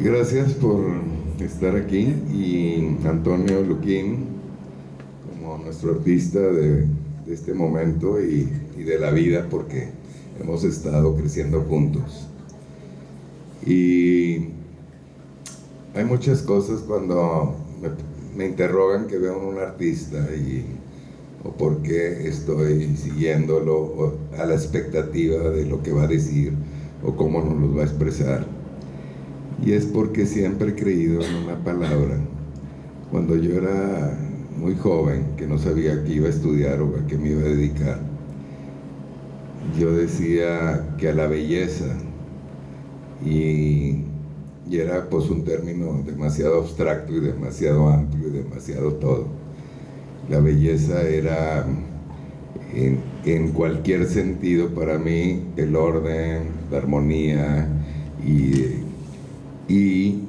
Gracias por estar aquí, y Antonio Luquín como nuestro artista de este momento y de la vida, porque hemos estado creciendo juntos. Y hay muchas cosas cuando me interrogan que veo en un artista o por qué estoy siguiéndolo o a la expectativa de lo que va a decir o cómo nos los va a expresar. Y es porque siempre he creído en una palabra. Cuando yo era muy joven, que no sabía qué iba a estudiar o a qué me iba a dedicar, yo decía que a la belleza, y era pues un término demasiado abstracto y demasiado amplio y demasiado todo. La belleza era en cualquier sentido para mí el orden, la armonía y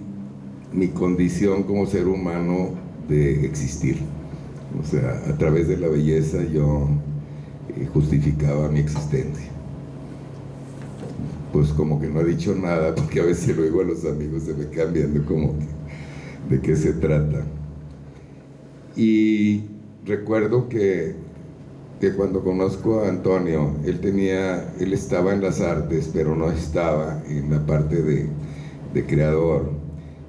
mi condición como ser humano de existir. O sea, a través de la belleza yo justificaba mi existencia. Pues como que no he dicho nada, porque a veces luego a los amigos se me quedan viendo como que de qué se trata. Y recuerdo que cuando conozco a Antonio, él estaba en las artes, pero no estaba en la parte de creador.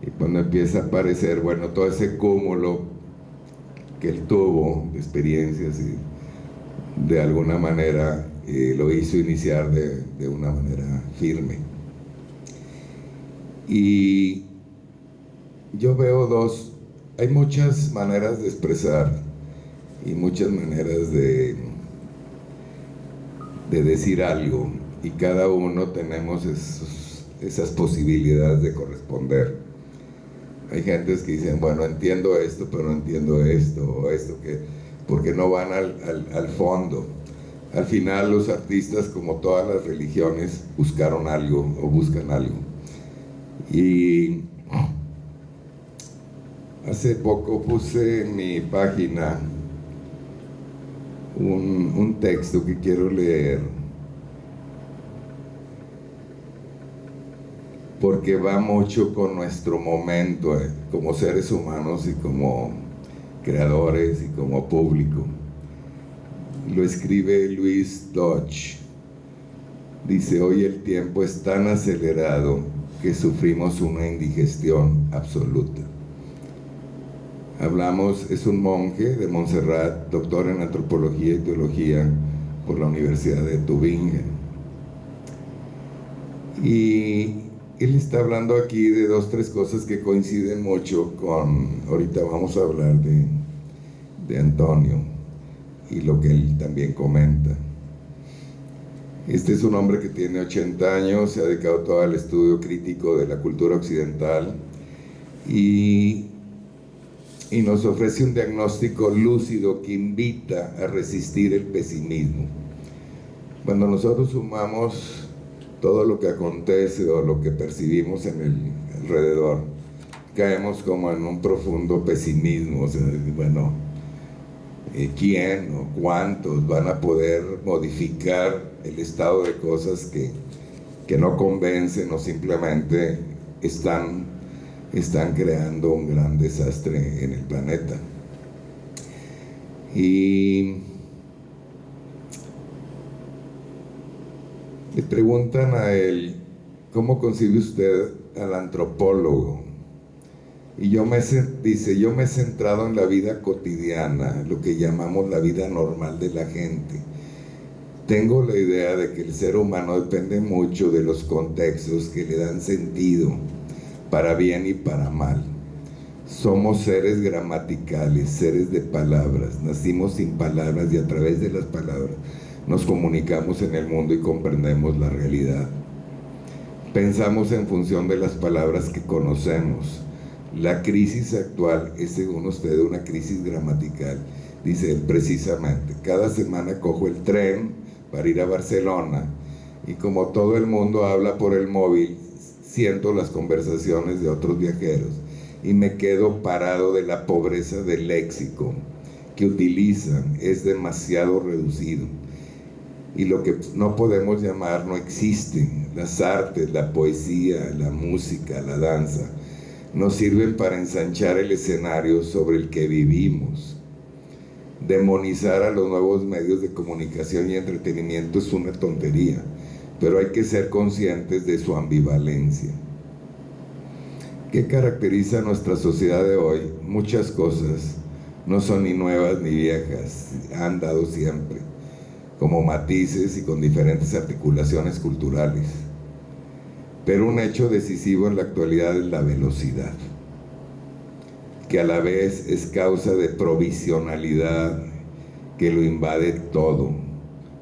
Y cuando empieza a aparecer, bueno, todo ese cúmulo que él tuvo de experiencias y de alguna manera lo hizo iniciar de una manera firme. Y yo veo hay muchas maneras de expresar y muchas maneras de decir algo, y cada uno tenemos esas posibilidades de corresponder. Hay gentes que dicen, bueno, entiendo esto, pero no entiendo esto, o esto, porque no van al fondo. Al final los artistas, como todas las religiones, buscaron algo o buscan algo. Y hace poco puse en mi página un texto que quiero leer, porque va mucho con nuestro momento como seres humanos y como creadores y como público. Lo escribe Luis Dodge. Dice: hoy el tiempo es tan acelerado que sufrimos una indigestión absoluta. Es un monje de Montserrat, doctor en antropología y teología por la Universidad de Tübingen. Y él está hablando aquí de 2-3 cosas que coinciden mucho ahorita vamos a hablar de Antonio y lo que él también comenta. Este es un hombre que tiene 80 años, se ha dedicado todo al estudio crítico de la cultura occidental y nos ofrece un diagnóstico lúcido que invita a resistir el pesimismo. Cuando nosotros sumamos todo lo que acontece o lo que percibimos en el alrededor, caemos como en un profundo pesimismo. O sea, bueno, ¿quién o cuántos van a poder modificar el estado de cosas que no convencen o simplemente están creando un gran desastre en el planeta? Y le preguntan a él, ¿cómo concibe usted al antropólogo? Y dice, yo me he centrado en la vida cotidiana, lo que llamamos la vida normal de la gente. Tengo la idea de que el ser humano depende mucho de los contextos que le dan sentido, para bien y para mal. Somos seres gramaticales, seres de palabras, nacimos sin palabras y a través de las palabras nos comunicamos en el mundo y comprendemos la realidad. Pensamos en función de las palabras que conocemos. La crisis actual es, según usted, una crisis gramatical. Dice él precisamente, cada semana cojo el tren para ir a Barcelona y como todo el mundo habla por el móvil, siento las conversaciones de otros viajeros y me quedo parado de la pobreza del léxico que utilizan. Es demasiado reducido y lo que no podemos llamar no existe. las artes, la poesía, la música, la danza, nos sirven para ensanchar el escenario sobre el que vivimos. Demonizar a los nuevos medios de comunicación y entretenimiento es una tontería, pero hay que ser conscientes de su ambivalencia. ¿Qué caracteriza a nuestra sociedad de hoy? Muchas cosas no son ni nuevas ni viejas, han dado siempre, como matices y con diferentes articulaciones culturales. Pero un hecho decisivo en la actualidad es la velocidad, que a la vez es causa de provisionalidad que lo invade todo,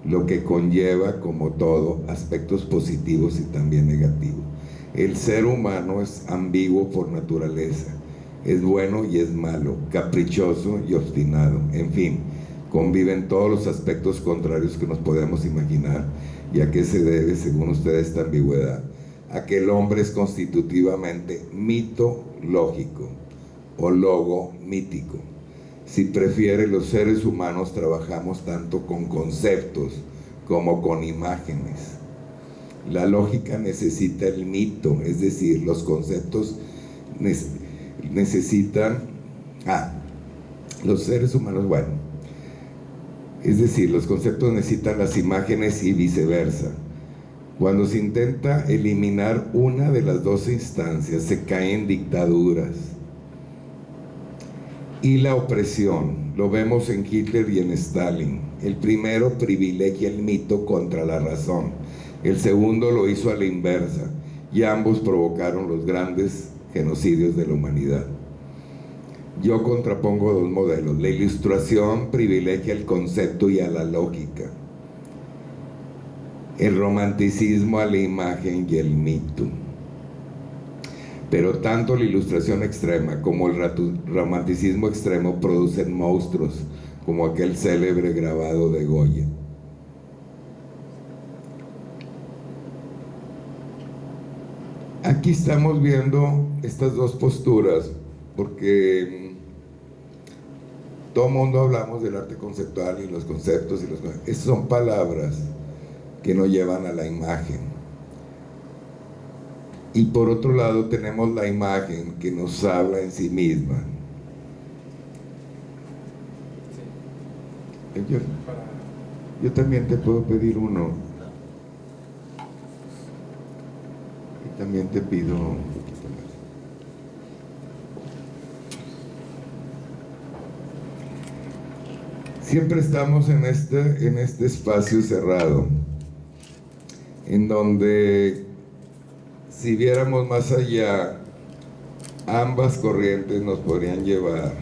lo que conlleva, como todo, aspectos positivos y también negativos. El ser humano es ambiguo por naturaleza, es bueno y es malo, caprichoso y obstinado, en fin, conviven todos los aspectos contrarios que nos podemos imaginar. ¿Y a qué se debe, según ustedes, esta ambigüedad? A que el hombre es constitutivamente mitológico o logomítico. Si prefiere, los seres humanos trabajamos tanto con conceptos como con imágenes. La lógica necesita el mito, es decir, los conceptos necesitan... los seres humanos, bueno, es decir, los conceptos necesitan las imágenes y viceversa. Cuando se intenta eliminar una de las dos instancias, se caen dictaduras. Y la opresión, lo vemos en Hitler y en Stalin. El primero privilegia el mito contra la razón. El segundo lo hizo a la inversa, y ambos provocaron los grandes genocidios de la humanidad. Yo contrapongo dos modelos. La ilustración privilegia el concepto y a la lógica. El romanticismo a la imagen y el mito. Pero tanto la ilustración extrema como el romanticismo extremo producen monstruos, como aquel célebre grabado de Goya. Aquí estamos viendo estas dos posturas, porque todo el mundo hablamos del arte conceptual y los conceptos, esas son palabras que nos llevan a la imagen. Y por otro lado tenemos la imagen que nos habla en sí misma. Yo también te puedo pedir uno. Y también te pido un poquito más. Siempre estamos en este espacio cerrado, en donde, si viéramos más allá, ambas corrientes nos podrían llevar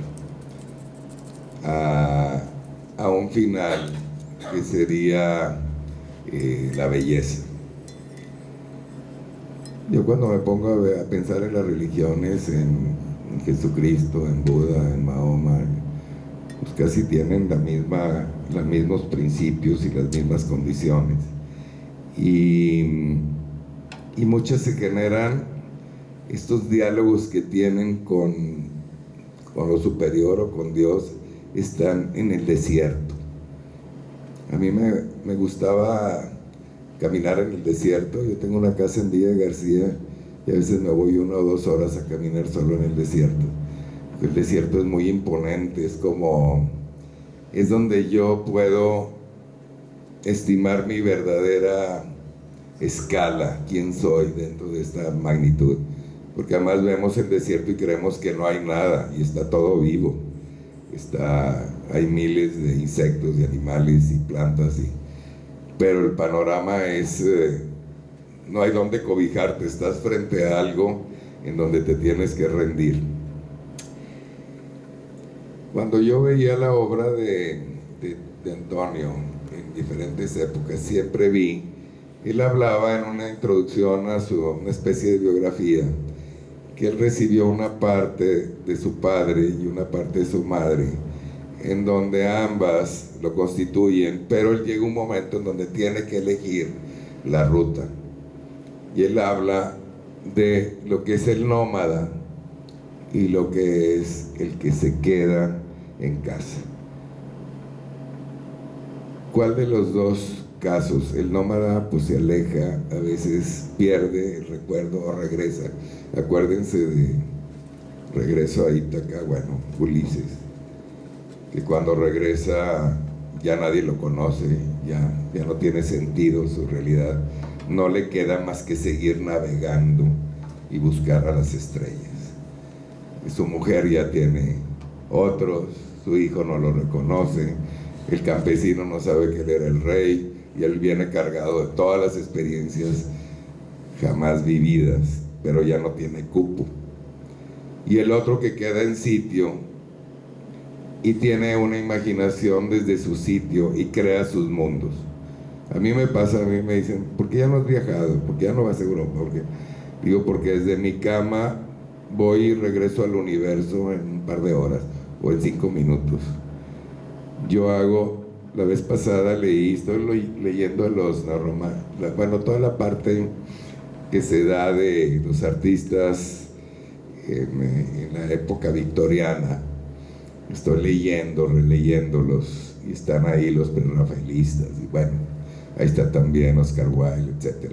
a un final que sería la belleza. Yo cuando me pongo a pensar en las religiones, en Jesucristo, en Buda, en Mahoma, pues casi tienen los mismos principios y las mismas condiciones. Y muchas se generan estos diálogos que tienen con lo superior o con Dios, están en el desierto. A mí me gustaba caminar en el desierto. Yo tengo una casa en Villa García y a veces me voy 1 o 2 horas a caminar solo en el desierto. El desierto es muy imponente, es donde yo puedo estimar mi verdadera escala, quién soy dentro de esta magnitud, porque además vemos el desierto y creemos que no hay nada y está todo vivo, hay miles de insectos y animales y plantas, pero el panorama es, no hay donde cobijarte, estás frente a algo en donde te tienes que rendir. Cuando yo veía la obra de Antonio en diferentes épocas, siempre vi, él hablaba en una introducción a una especie de biografía, que él recibió una parte de su padre y una parte de su madre, en donde ambas lo constituyen, pero él llega un momento en donde tiene que elegir la ruta. Y él habla de lo que es el nómada y lo que es el que se queda en casa. ¿Cuál de los dos casos. El nómada pues se aleja, a veces pierde el recuerdo o regresa. Acuérdense de Regreso a Ítaca, bueno, Ulises, que cuando regresa ya nadie lo conoce, ya no tiene sentido su realidad, no le queda más que seguir navegando y buscar a las estrellas. Y su mujer ya tiene otros, su hijo no lo reconoce, el campesino no sabe que él era el rey, y él viene cargado de todas las experiencias jamás vividas, pero ya no tiene cupo. Y el otro que queda en sitio y tiene una imaginación desde su sitio y crea sus mundos. A mí me pasa, a mí me dicen, ¿por qué ya no has viajado? ¿Por qué ya no vas a Europa? Digo, porque desde mi cama voy y regreso al universo en un par de horas o en 5 minutos. Yo hago, la vez pasada estoy leyendo toda la parte que se da de los artistas en la época victoriana. Estoy leyendo, releyéndolos, y están ahí los prerrafaelistas, y bueno, ahí está también Oscar Wilde, etc.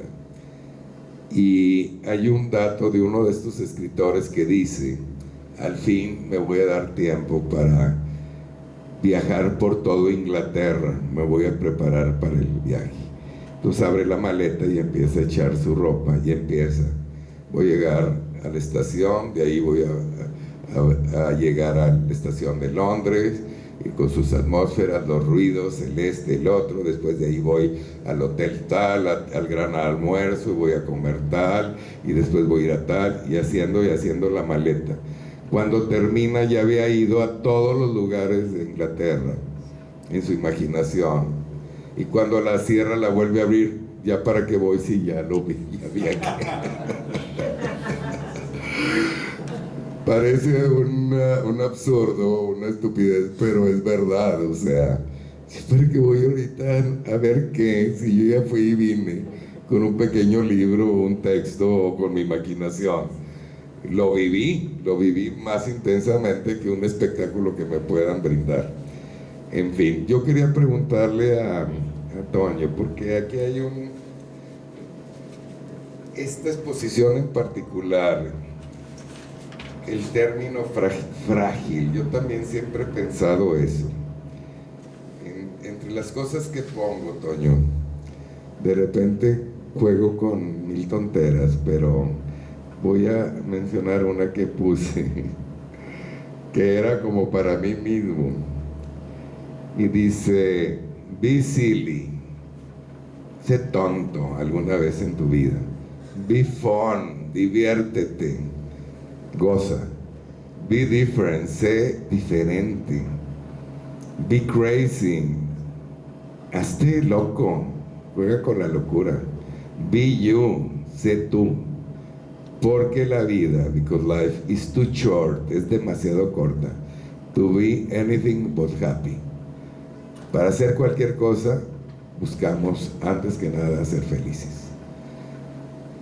Y hay un dato de uno de estos escritores que dice: al fin me voy a dar tiempo para viajar por todo Inglaterra, me voy a preparar para el viaje. Entonces abre la maleta y empieza a echar su ropa, y voy a llegar a la estación, de ahí voy a llegar a la estación de Londres, y con sus atmósferas, los ruidos, el otro, después de ahí voy al hotel tal, al gran almuerzo, voy a comer tal, y después voy a ir a tal, y haciendo la maleta. Cuando termina, ya había ido a todos los lugares de Inglaterra en su imaginación, y cuando la cierra, la vuelve a abrir. ¿Ya para qué voy si ya lo vi, ya vi aquí? Parece un absurdo, una estupidez, pero es verdad. O sea, ¿para qué voy ahorita a ver qué? Si yo ya fui y vine con un pequeño libro, un texto, o con mi imaginación. Lo viví más intensamente que un espectáculo que me puedan brindar. En fin, yo quería preguntarle a Toño, porque aquí hay esta exposición en particular, el término frágil. Yo también siempre he pensado eso. Entre las cosas que pongo, Toño, de repente juego con mil tonteras, pero voy a mencionar una que puse, que era como para mí mismo, y dice: be silly, sé tonto alguna vez en tu vida, be fun, diviértete, goza, be different, sé diferente, be crazy, hazte loco, juega con la locura, be you, sé tú, porque la vida, because life is too short, es demasiado corta, to be anything but happy. Para hacer cualquier cosa, buscamos antes que nada ser felices.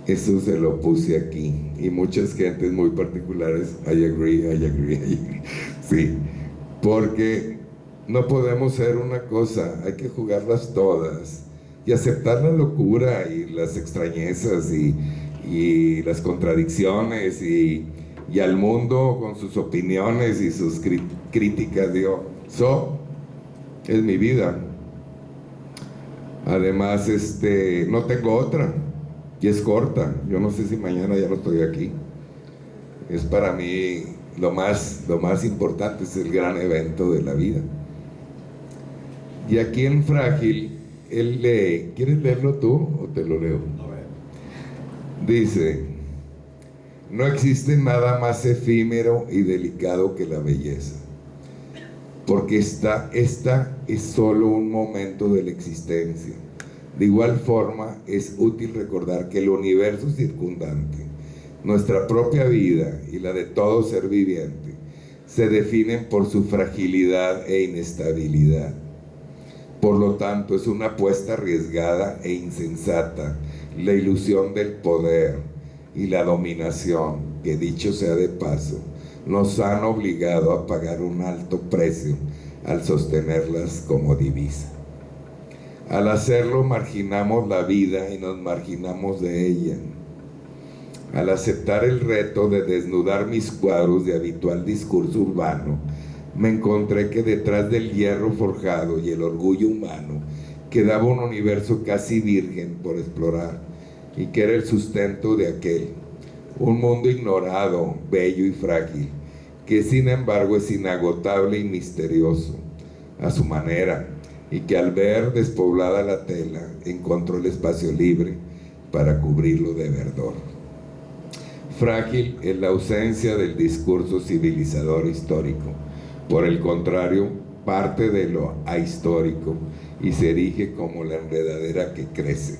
Eso se lo puse aquí, y muchas gentes muy particulares, I agree. Sí, porque no podemos ser una cosa, hay que jugarlas todas y aceptar la locura y las extrañezas y las contradicciones y al mundo con sus opiniones y sus críticas. Digo, es mi vida. Además, no tengo otra, y es corta. Yo no sé si mañana ya no estoy aquí. Es para mí lo más importante, es el gran evento de la vida. Y aquí en Frágil, él lee, ¿quieres leerlo tú o te lo leo? Dice: no existe nada más efímero y delicado que la belleza, porque esta es solo un momento de la existencia. De igual forma, es útil recordar que el universo circundante, nuestra propia vida y la de todo ser viviente, se definen por su fragilidad e inestabilidad. Por lo tanto, es una apuesta arriesgada e insensata la ilusión del poder y la dominación, que, dicho sea de paso, nos han obligado a pagar un alto precio al sostenerlas como divisa. Al hacerlo marginamos la vida y nos marginamos de ella. Al aceptar el reto de desnudar mis cuadros de habitual discurso urbano, me encontré que detrás del hierro forjado y el orgullo humano quedaba un universo casi virgen por explorar, y que era el sustento de aquel, un mundo ignorado, bello y frágil, que sin embargo es inagotable y misterioso a su manera, y que al ver despoblada la tela encontró el espacio libre para cubrirlo de verdor. Frágil es la ausencia del discurso civilizador histórico. Por el contrario, parte de lo ahistórico y se erige como la enredadera que crece.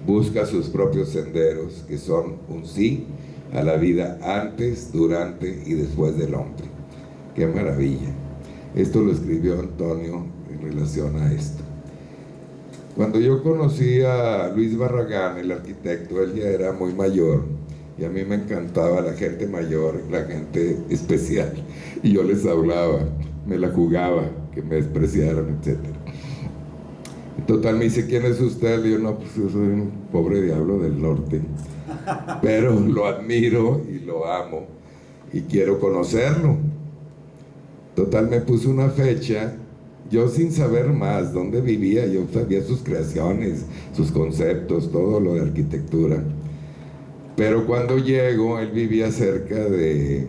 Busca sus propios senderos, que son un sí a la vida antes, durante y después del hombre. ¡Qué maravilla! Esto lo escribió Antonio en relación a esto. Cuando yo conocí a Luis Barragán, el arquitecto, él ya era muy mayor, y a mí me encantaba la gente mayor, la gente especial, y yo les hablaba, me la jugaba, que me despreciaran, etc. En total me dice, ¿quién es usted? Y yo, no, pues yo soy un pobre diablo del norte, pero lo admiro y lo amo, y quiero conocerlo. Total me puso una fecha, yo sin saber más dónde vivía, yo sabía sus creaciones, sus conceptos, todo lo de arquitectura. Pero cuando llego, él vivía cerca de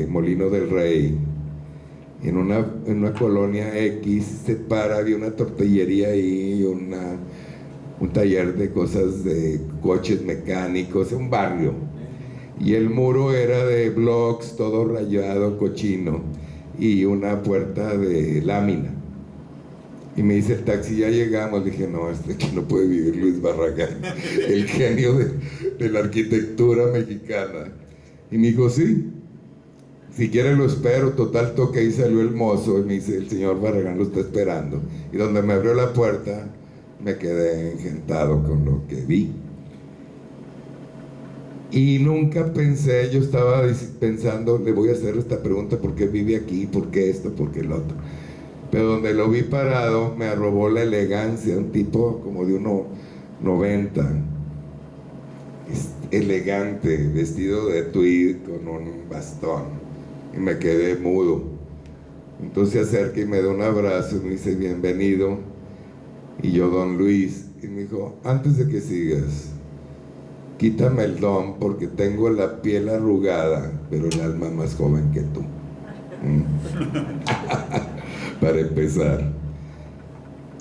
Molino del Rey, en una colonia X, se para, había una tortillería ahí, un taller de cosas de coches mecánicos, un barrio. Y el muro era de blocks, todo rayado, cochino, y una puerta de lámina. Y me dice el taxi, ya llegamos. Le dije, no, aquí no puede vivir Luis Barragán, el genio de la arquitectura mexicana. Y me dijo, sí, si quiere lo espero. Total, toque y salió el mozo y me dice, el señor Barragán lo está esperando. Y donde me abrió la puerta, me quedé encantado con lo que vi. Y nunca pensé, yo estaba pensando, le voy a hacer esta pregunta, ¿por qué vive aquí? ¿Por qué esto? ¿Por qué el otro? Pero donde lo vi parado, me robó la elegancia, un tipo como de 1,90, elegante, vestido de tweed con un bastón, y me quedé mudo. Entonces se acerca y me da un abrazo y me dice, bienvenido, y yo, don Luis, y me dijo, antes de que sigas, quítame el don porque tengo la piel arrugada, pero el alma más joven que tú. Para empezar.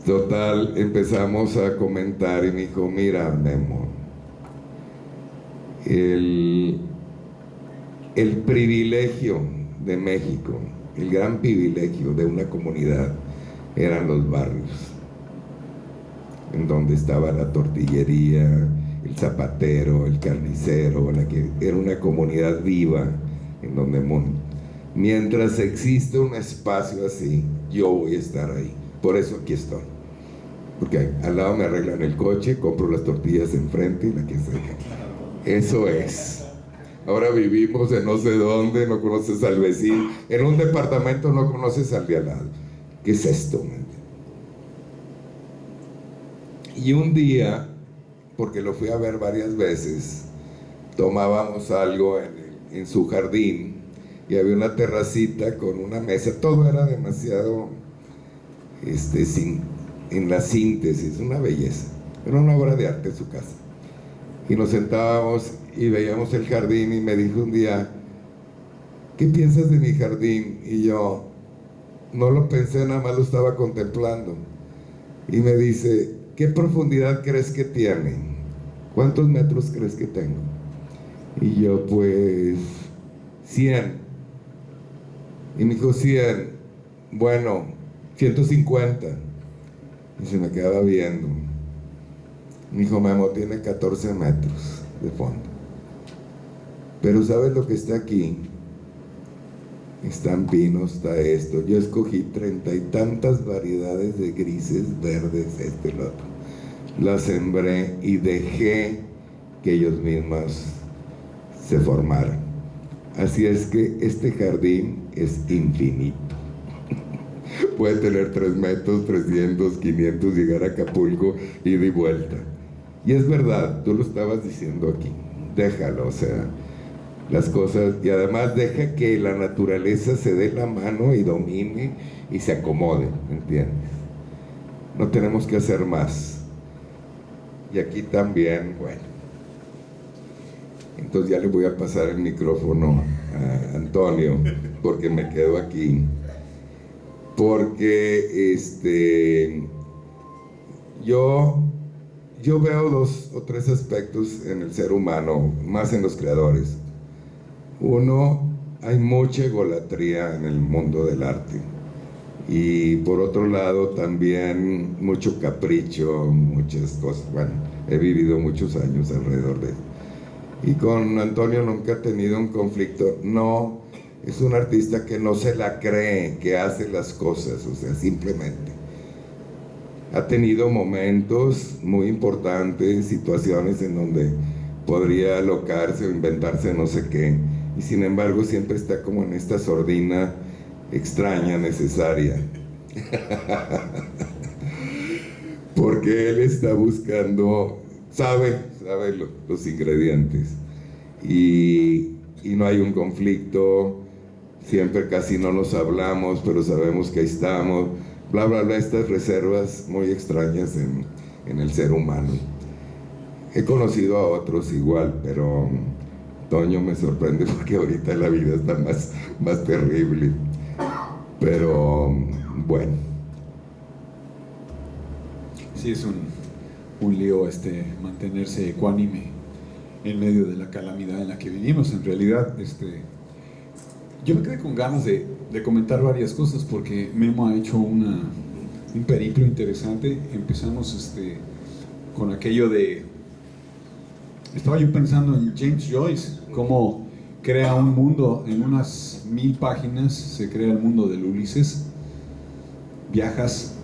Total, empezamos a comentar y me dijo, mira, Memo, el privilegio de México, el gran privilegio de una comunidad eran los barrios, en donde estaba la tortillería, el zapatero, el carnicero, era una comunidad viva, en donde mientras existe un espacio así, yo voy a estar ahí. Por eso aquí estoy. Porque al lado me arreglan el coche, compro las tortillas enfrente y la que sea. Eso es. Ahora vivimos en no sé dónde, no conoces al vecino. En un departamento no conoces al de al lado. ¿Qué es esto? Y un día, porque lo fui a ver varias veces, tomábamos algo en su jardín, y había una terracita con una mesa, todo era demasiado en la síntesis, una belleza, era una obra de arte en su casa. Y nos sentábamos y veíamos el jardín, y me dijo un día, ¿qué piensas de mi jardín? Y yo no lo pensé, nada más lo estaba contemplando. Y me dice, ¿qué profundidad crees que tiene? ¿Cuántos metros crees que tengo? Y yo, pues 100. Y me dijo, 100, bueno, 150. Y se me quedaba viendo. Me dijo, Memo, tiene 14 metros de fondo. Pero ¿sabes lo que está aquí? Están pinos, está esto. Yo escogí 30 y tantas variedades de grises, verdes, y lo otro. Las sembré y dejé que ellos mismos se formaran. Así es que este jardín es infinito. puede tener 3 metros, 300, 500, llegar a Acapulco, ida y vuelta. Y es verdad, tú lo estabas diciendo aquí, déjalo, o sea, las cosas, y además deja que la naturaleza se dé la mano y domine y se acomode, ¿entiendes? No tenemos que hacer más. Y aquí también, bueno, entonces ya le voy a pasar el micrófono a Antonio, porque me quedo aquí. Porque yo veo 2 o 3 aspectos en el ser humano, más en los creadores. Uno, hay mucha egolatría en el mundo del arte. Y por otro lado también mucho capricho, muchas cosas. Bueno, he vivido muchos años alrededor de eso. Y con Antonio nunca he tenido un conflicto. No, es un artista que no se la cree, que hace las cosas, o sea, simplemente. Ha tenido momentos muy importantes, situaciones en donde podría alocarse o inventarse no sé qué, y sin embargo siempre está como en esta sordina extraña, necesaria. Porque él está buscando, sabe los ingredientes, y no hay un conflicto, siempre casi no nos hablamos, pero sabemos que ahí estamos, bla, bla, bla, estas reservas muy extrañas en el ser humano. He conocido a otros igual, pero Toño me sorprende porque ahorita la vida está más terrible. Pero bueno. Sí, es un lío mantenerse ecuánime en medio de la calamidad en la que vivimos. En realidad, yo me quedé con ganas de comentar varias cosas porque Memo ha hecho un periplo interesante. Empezamos con aquello de... Estaba yo pensando en James Joyce, cómo crea un mundo en unas 1000 páginas, se crea el mundo del Ulises. Viajas,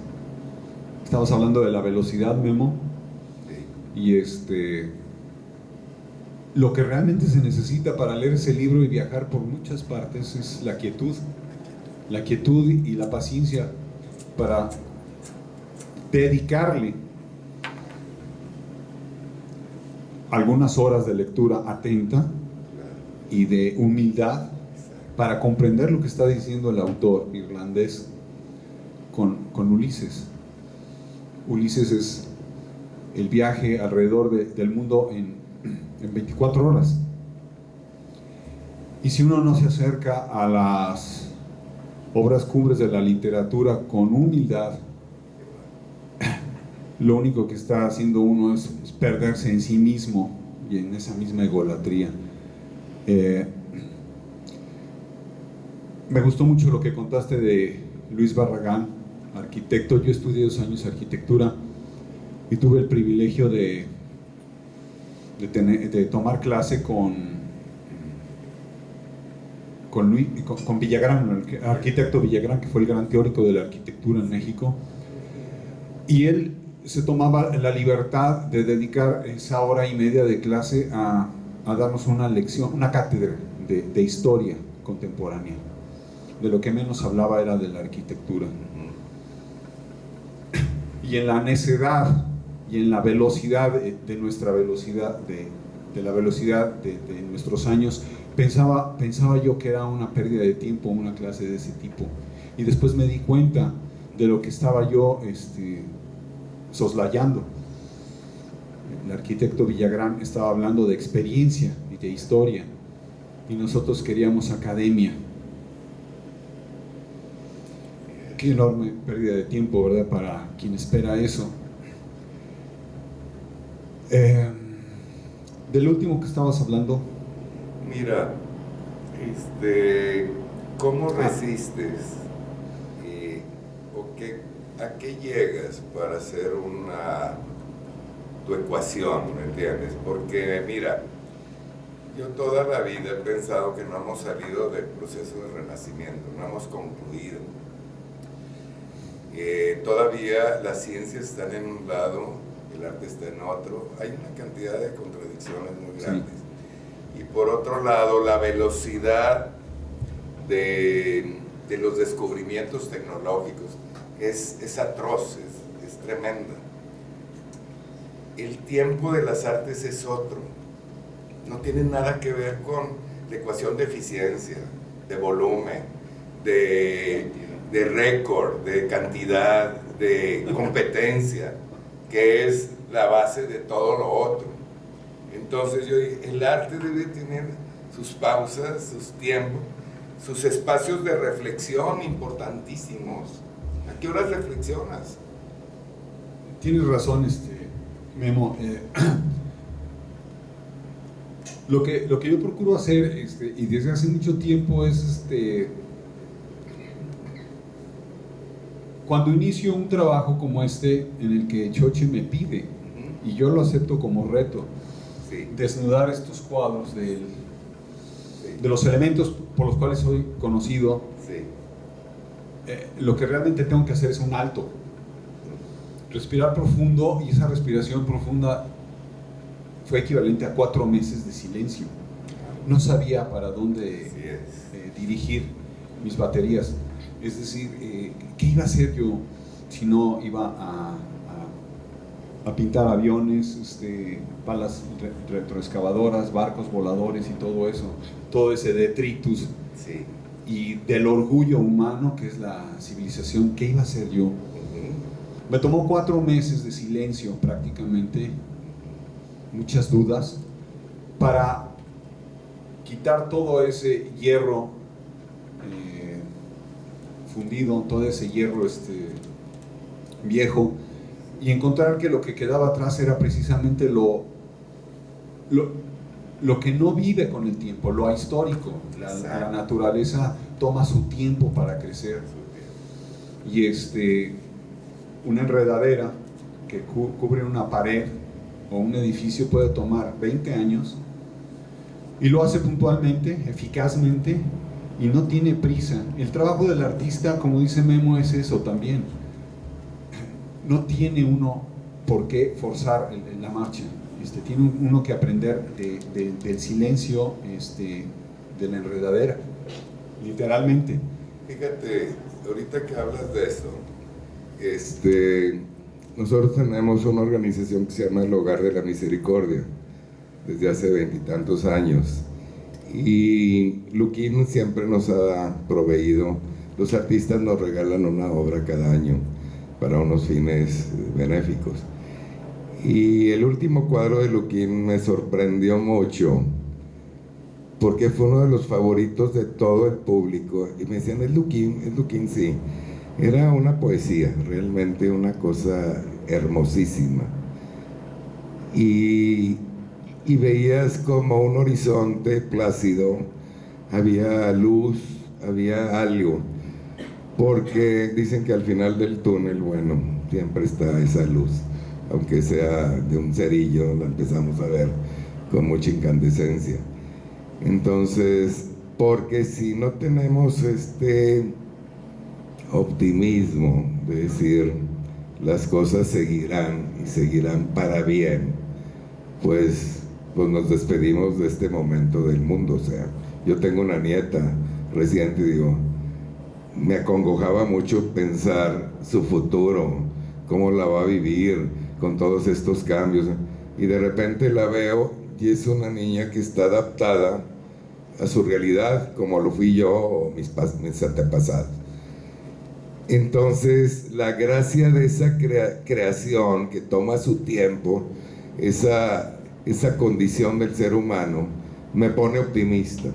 estabas hablando de la velocidad, Memo, y lo que realmente se necesita para leer ese libro y viajar por muchas partes es la quietud y la paciencia para dedicarle algunas horas de lectura atenta y de humildad para comprender lo que está diciendo el autor irlandés con Ulises. Ulises es el viaje alrededor del mundo en 24 horas. Y si uno no se acerca a las obras cumbres de la literatura con humildad, lo único que está haciendo uno es perderse en sí mismo y en esa misma egolatría. Me gustó mucho lo que contaste de Luis Barragán, arquitecto. Yo estudié 2 años arquitectura y tuve el privilegio de tomar clase con Villagrán, el arquitecto Villagrán, que fue el gran teórico de la arquitectura en México. Y él se tomaba la libertad de dedicar esa hora y media de clase a darnos una lección, una cátedra de historia contemporánea. De lo que menos hablaba era de la arquitectura. Y en la necedad y en la velocidad de nuestra velocidad, de la velocidad de nuestros años, pensaba yo que era una pérdida de tiempo una clase de ese tipo. Y después me di cuenta de lo que estaba yo soslayando. El arquitecto Villagrán estaba hablando de experiencia y de historia, y nosotros queríamos academia. Qué enorme pérdida de tiempo, ¿verdad?, para quien espera eso. Del último que estabas hablando. Mira, ¿cómo resistes? ¿A qué llegas para hacer tu ecuación, ¿me entiendes? Porque mira, yo toda la vida he pensado que no hemos salido del proceso de renacimiento, no hemos concluido. Todavía las ciencias están en un lado, el arte está en otro, hay una cantidad de contradicciones muy grandes. Sí. Y por otro lado, la velocidad de de los descubrimientos tecnológicos, es atroz, es tremenda. El tiempo de las artes es otro, no tiene nada que ver con la ecuación de eficiencia, de volumen, de récord, de cantidad, de competencia, que es la base de todo lo otro. Entonces yo digo, el arte debe tener sus pausas, sus tiempos, sus espacios de reflexión importantísimos. ¿A qué horas reflexionas? Tienes razón, Memo. Lo que yo procuro hacer, y desde hace mucho tiempo, es cuando inicio un trabajo como en el que Xochitl me pide, y yo lo acepto como reto, sí, desnudar estos cuadros de los elementos por los cuales soy conocido, sí, lo que realmente tengo que hacer es un alto, respirar profundo, y esa respiración profunda fue equivalente a 4 meses de silencio. No sabía para dónde dirigir mis baterías. Es decir, ¿qué iba a hacer yo si no iba a pintar aviones, balas retroexcavadoras, barcos voladores y todo eso, todo ese detritus, sí, y del orgullo humano que es la civilización? ¿Qué iba a hacer yo? Me tomó 4 meses de silencio prácticamente, muchas dudas, para quitar todo ese hierro fundido, todo ese hierro viejo, y encontrar que lo que quedaba atrás era precisamente lo que no vive con el tiempo, lo ahistórico. La naturaleza toma su tiempo para crecer, y una enredadera que cubre una pared o un edificio puede tomar 20 años, y lo hace puntualmente, eficazmente, y no tiene prisa. El trabajo del artista, como dice Memo, es eso también. No tiene uno por qué forzar la marcha, tiene uno que aprender del silencio, de la enredadera, literalmente. Fíjate, ahorita que hablas de eso, nosotros tenemos una organización que se llama el Hogar de la Misericordia, desde hace 20 y tantos años, y Luquín siempre nos ha proveído, los artistas nos regalan una obra cada año para unos fines benéficos, y el último cuadro de Luquín me sorprendió mucho, porque fue uno de los favoritos de todo el público, y me decían, es Luquín, sí. Era una poesía, realmente una cosa hermosísima, y veías como un horizonte plácido, había luz, había algo, porque dicen que al final del túnel, bueno, siempre está esa luz, aunque sea de un cerillo, la empezamos a ver con mucha incandescencia. Entonces, porque si no tenemos optimismo de decir las cosas seguirán y seguirán para bien, pues nos despedimos de este momento del mundo. O sea, yo tengo una nieta reciente y digo, me acongojaba mucho pensar su futuro, cómo la va a vivir con todos estos cambios, y de repente la veo y es una niña que está adaptada a su realidad, como lo fui yo o mis antepasados. Entonces, la gracia de esa creación que toma su tiempo, esa condición del ser humano, me pone optimista.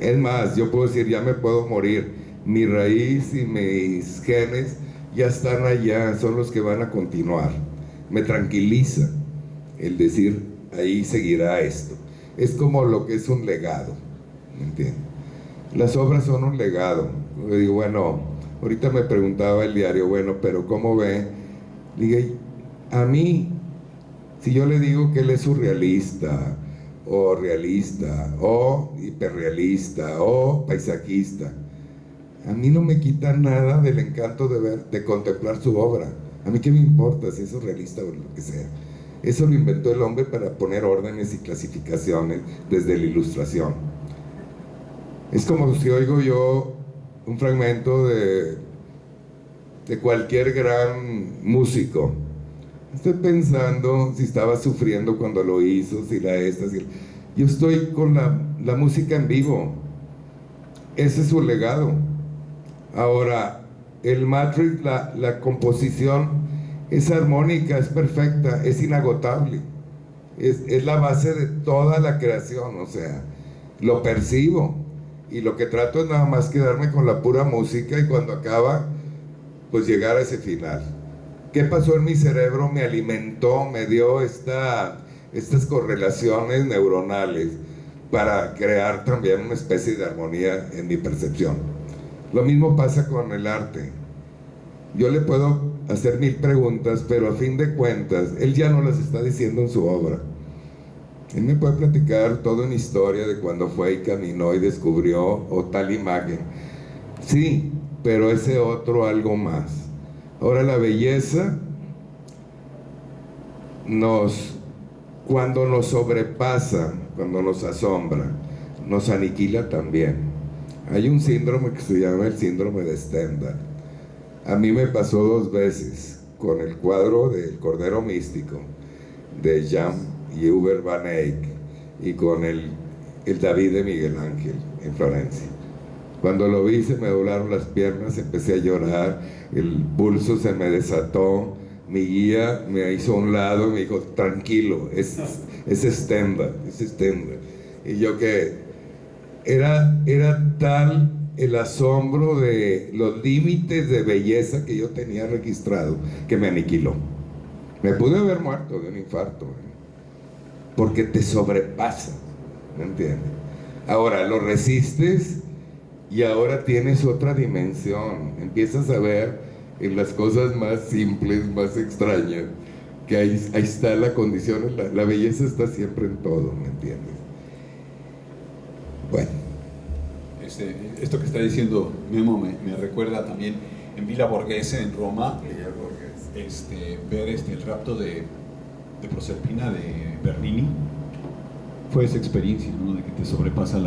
Es más, yo puedo decir, ya me puedo morir, mi raíz y mis genes ya están allá, son los que van a continuar. Me tranquiliza el decir, ahí seguirá esto. Es como lo que es un legado, ¿me entiendes? Las obras son un legado. Yo digo, bueno, ahorita me preguntaba el diario, bueno, pero ¿cómo ve? Dije, a mí, si yo le digo que él es surrealista, o realista, o hiperrealista, o paisajista, a mí no me quita nada del encanto de contemplar su obra. A mí qué me importa si es surrealista o lo que sea. Eso lo inventó el hombre para poner órdenes y clasificaciones desde la ilustración. Es como si oigo yo un fragmento de cualquier gran músico. Estoy pensando si estaba sufriendo cuando lo hizo, si la esta, si... Yo estoy con la música en vivo. Ese es su legado. Ahora, el Matrix, la composición es armónica, es perfecta, es inagotable. Es la base de toda la creación, o sea, lo percibo. Y lo que trato es nada más quedarme con la pura música y cuando acaba, pues llegar a ese final. ¿Qué pasó en mi cerebro? Me alimentó, me dio estas correlaciones neuronales para crear también una especie de armonía en mi percepción. Lo mismo pasa con el arte. Yo le puedo hacer 1000 preguntas, pero a fin de cuentas, él ya no las está diciendo en su obra. Él me puede platicar toda una historia de cuando fue y caminó y descubrió o tal imagen. Sí, pero ese otro algo más. Ahora la belleza cuando nos sobrepasa, cuando nos asombra, nos aniquila también. Hay un síndrome que se llama el síndrome de Stendhal. A mí me pasó 2 veces con el cuadro del Cordero Místico de Jan y Hubert van Eyck y con el David de Miguel Ángel en Florencia. Cuando lo vi se me doblaron las piernas, empecé a llorar, el pulso se me desató, mi guía me hizo a un lado y me dijo, tranquilo, es Stendhal, es Stendhal. Y yo que era tal el asombro de los límites de belleza que yo tenía registrado que me aniquiló. Me pude haber muerto de un infarto, porque te sobrepasa, ¿me entiendes? Ahora lo resistes y ahora tienes otra dimensión, empiezas a ver en las cosas más simples, más extrañas, que ahí está la condición, la belleza está siempre en todo, ¿me entiendes? Bueno. Esto que está diciendo Memo me recuerda también en Villa Borghese, en Roma, ver el rapto de Proserpina de Bernini. Fue esa experiencia, ¿no? De que te sobrepasa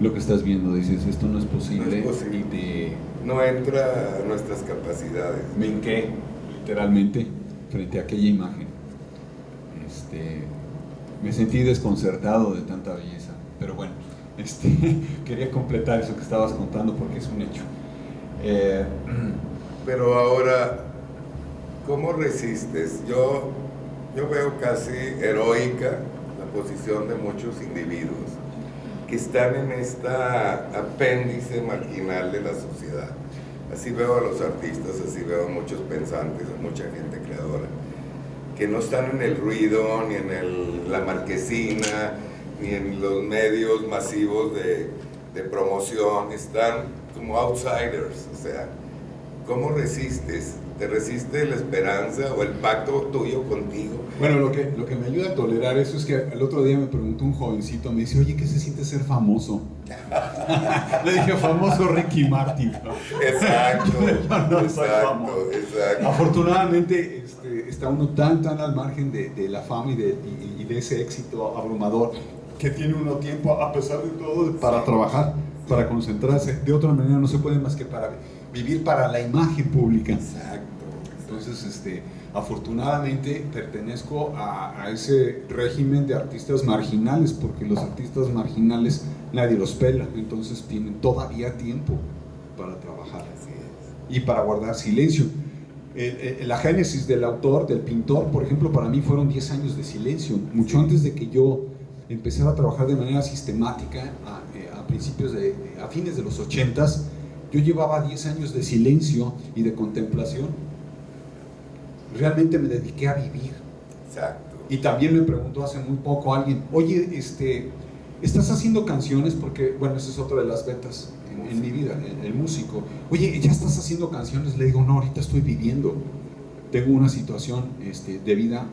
lo que estás viendo, dices, esto no es posible, no es posible. Y no entra a nuestras capacidades. Me hinqué literalmente frente a aquella imagen. Me sentí desconcertado de tanta belleza, pero bueno, quería completar eso que estabas contando porque es un hecho. Pero ahora, ¿cómo resistes? Yo veo casi heroica la posición de muchos individuos que están en esta apéndice marginal de la sociedad. Así veo a los artistas, así veo a muchos pensantes, a mucha gente creadora, que no están en el ruido, ni en la marquesina, ni en los medios masivos de promoción, están como outsiders. O sea, ¿cómo resistes? ¿Te resiste la esperanza o el pacto tuyo contigo? Bueno, lo que me ayuda a tolerar eso es que el otro día me preguntó un jovencito, me dice, oye, ¿qué se siente ser famoso? Le dije, famoso Ricky Martin, ¿no? Exacto. No soy famoso. Exacto. Afortunadamente está uno tan al margen de la fama y de ese éxito abrumador que tiene uno tiempo, a pesar de todo, para trabajar, para concentrarse. De otra manera no se puede más que para vivir para la imagen pública. Exacto. Entonces, afortunadamente pertenezco a ese régimen de artistas marginales, porque los artistas marginales nadie los pela, entonces tienen todavía tiempo para trabajar. Así es. Y para guardar silencio. La génesis del autor, del pintor, por ejemplo, para mí fueron 10 años de silencio, mucho antes de que yo empezara a trabajar de manera sistemática a fines de los 80s. Yo llevaba 10 años de silencio y de contemplación. Realmente me dediqué a vivir. Exacto. Y también me preguntó hace muy poco alguien, oye, ¿estás haciendo canciones? Porque, bueno, esa es otra de las betas en mi vida, el músico. Oye, ¿ya estás haciendo canciones? Le digo, no, ahorita estoy viviendo. Tengo una situación de vida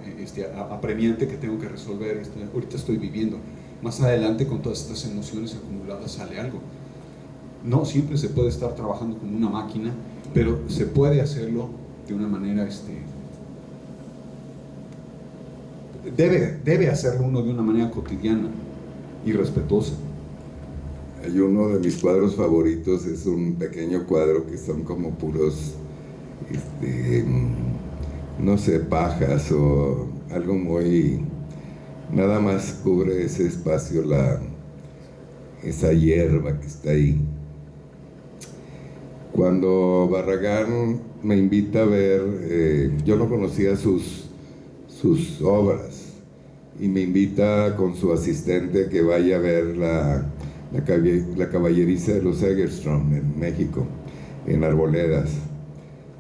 apremiante que tengo que resolver. Ahorita estoy viviendo. Más adelante, con todas estas emociones acumuladas, sale algo. No siempre se puede estar trabajando como una máquina, pero se puede hacerlo de una manera, debe hacerlo uno de una manera cotidiana y respetuosa. Hay uno de mis cuadros favoritos, es un pequeño cuadro que son como puros, no sé, pajas o algo muy... Nada más cubre ese espacio esa hierba que está ahí. Cuando Barragán me invita a ver, yo no conocía sus obras, y me invita con su asistente que vaya a ver la caballeriza de los Egerstrom en México, en Arboledas.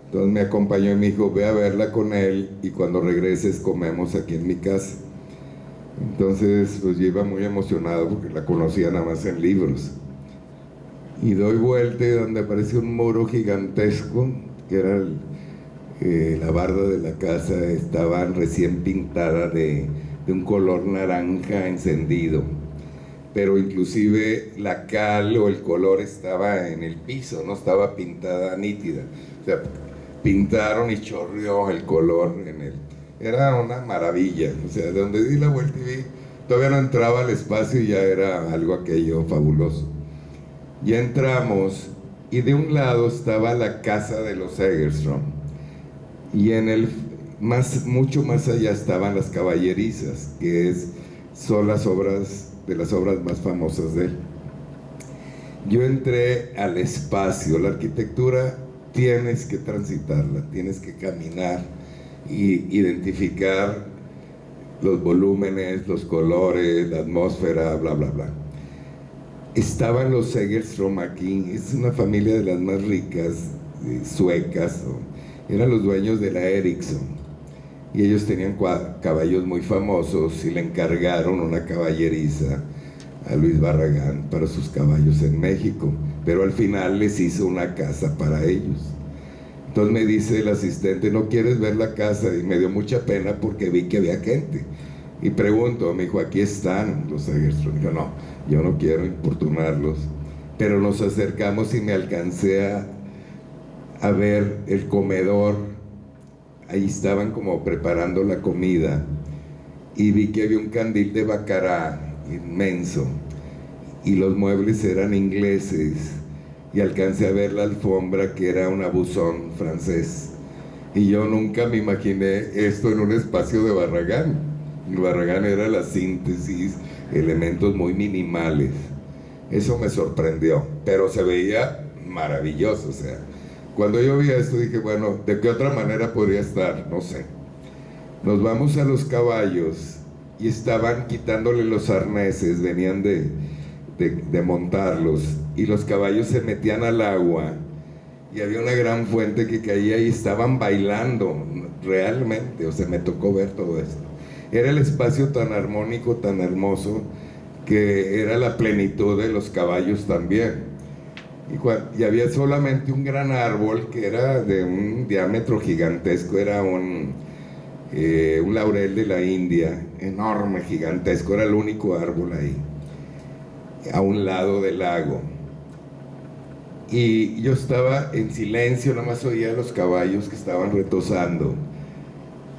Entonces me acompañó y me dijo, ve a verla con él y cuando regreses comemos aquí en mi casa. Entonces pues yo iba muy emocionado porque la conocía nada más en libros. Y doy vuelta y donde aparece un muro gigantesco, que era la barda de la casa, estaba recién pintada de un color naranja encendido, pero inclusive la cal o el color estaba en el piso, no estaba pintada nítida. O sea, pintaron y chorreó el color en él. Era una maravilla. O sea, de donde di la vuelta y vi, todavía no entraba al espacio y ya era algo aquello fabuloso. Ya entramos y de un lado estaba la casa de los Egerstrom y mucho más allá estaban las caballerizas, que son las obras más famosas de él. Yo entré al espacio. La arquitectura tienes que transitarla, tienes que caminar y identificar los volúmenes, los colores, la atmósfera, bla, bla, bla. Estaban los Egerstrom aquí, es una familia de las más ricas, suecas, eran los dueños de la Ericsson, y ellos tenían caballos muy famosos y le encargaron una caballeriza a Luis Barragán para sus caballos en México, pero al final les hizo una casa para ellos. Entonces me dice el asistente, ¿no quieres ver la casa? Y me dio mucha pena porque vi que había gente. Y pregunto, me dijo, aquí están los Egerstrom. Dijo, no, yo no quiero importunarlos. Pero nos acercamos y me alcancé a ver el comedor. Ahí estaban como preparando la comida. Y vi que había un candil de bacará inmenso. Y los muebles eran ingleses. Y alcancé a ver la alfombra que era un abusón francés. Y yo nunca me imaginé esto en un espacio de Barragán. Y Barragán era la síntesis, elementos muy minimales. Eso me sorprendió, pero se veía maravilloso. O sea, cuando yo vi esto dije, bueno, ¿de qué otra manera podría estar? No sé. Nos vamos a los caballos y estaban quitándole los arneses, venían de montarlos, y los caballos se metían al agua y había una gran fuente que caía y estaban bailando realmente. O sea, me tocó ver todo esto. Era el espacio tan armónico, tan hermoso, que era la plenitud de los caballos también. Y había solamente un gran árbol que era de un diámetro gigantesco, era un laurel de la India, enorme, gigantesco, era el único árbol ahí, a un lado del lago. Y yo estaba en silencio, nada más oía a los caballos que estaban retozando.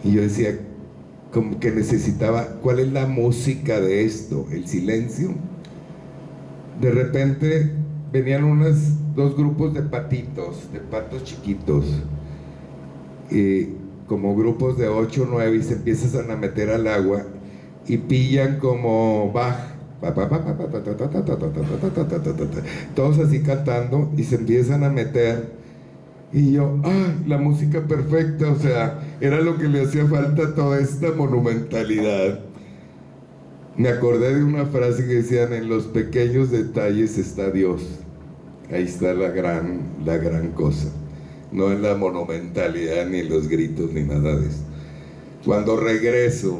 Y yo decía, como que necesitaba, ¿cuál es la música de esto? El silencio. De repente venían dos grupos de patos chiquitos, como grupos de 8 o 9, y se empiezan a meter al agua y pillan como Bach, todos así cantando, y se empiezan a meter. Y yo, la música perfecta. O sea, era lo que le hacía falta a toda esta monumentalidad. Me acordé de una frase que decían, en los pequeños detalles está Dios. Ahí está la gran cosa. No en la monumentalidad, ni en los gritos, ni nada de eso. Cuando regreso,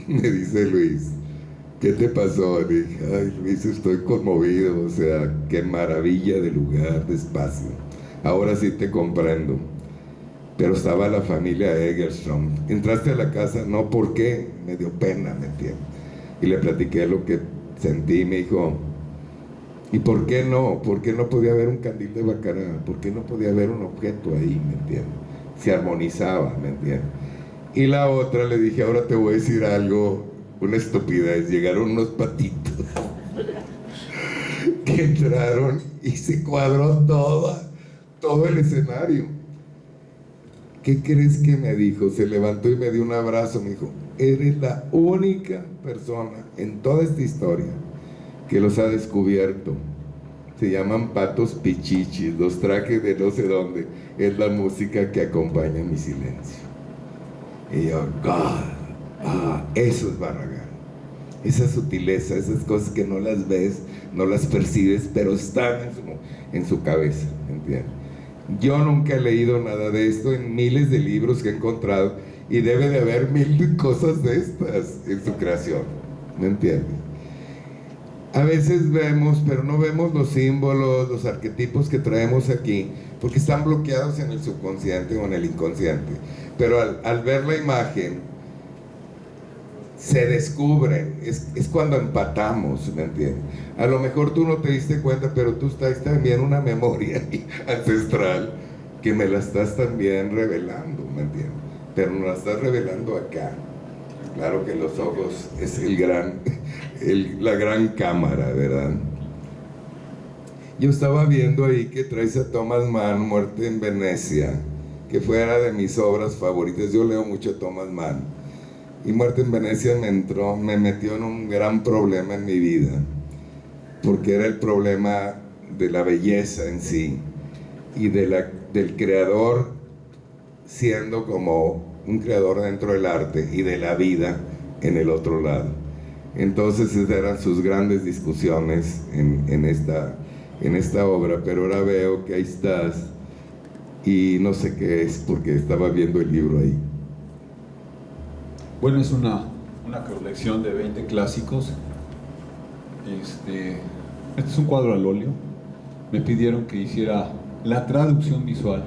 me dice Luis, ¿qué te pasó? Le dije, ay Luis, estoy conmovido. O sea, qué maravilla de lugar, de espacio. Ahora sí te comprendo. Pero estaba la familia Egerstrom. ¿Entraste a la casa? No, ¿por qué? Me dio pena, ¿me entiendes? Y le platiqué lo que sentí y me dijo, ¿y por qué no? ¿Por qué no podía haber un candil de bacará? ¿Por qué no podía haber un objeto ahí, ¿me entiendes? Se armonizaba, ¿me entiendes? Y la otra le dije, ahora te voy a decir algo, una estupidez. Llegaron unos patitos que entraron y se cuadró todo el escenario. ¿Qué crees que me dijo? Se levantó y me dio un abrazo. Me dijo: eres la única persona en toda esta historia que los ha descubierto. Se llaman patos pichichis, los trajes de no sé dónde. Es la música que acompaña mi silencio. Y yo, God, eso es Barragán. Esa sutileza, esas cosas que no las ves, no las percibes, pero están en su cabeza, ¿entiendes? Yo nunca he leído nada de esto en miles de libros que he encontrado, y debe de haber mil cosas de estas en su creación, ¿me entiendes? A veces vemos, pero no vemos los símbolos, los arquetipos que traemos aquí, porque están bloqueados en el subconsciente o en el inconsciente. Pero al ver la imagen, se descubren. Es cuando empatamos, ¿me entiendes? A lo mejor tú no te diste cuenta, pero tú traes también una memoria ancestral que me la estás también revelando, ¿me entiendes? Pero no la estás revelando acá. Claro que los ojos es la gran cámara, ¿verdad? Yo estaba viendo ahí que traes a Thomas Mann, Muerte en Venecia, que fuera de mis obras favoritas. Yo leo mucho a Thomas Mann, y Muerte en Venecia me metió en un gran problema en mi vida, porque era el problema de la belleza en sí, y del creador siendo como un creador dentro del arte, y de la vida en el otro lado. Entonces esas eran sus grandes discusiones en esta obra. Pero ahora veo que ahí estás, y no sé qué es, porque estaba viendo el libro ahí. Bueno, es una colección de 20 clásicos. Este es un cuadro al óleo. Me pidieron que hiciera la traducción visual.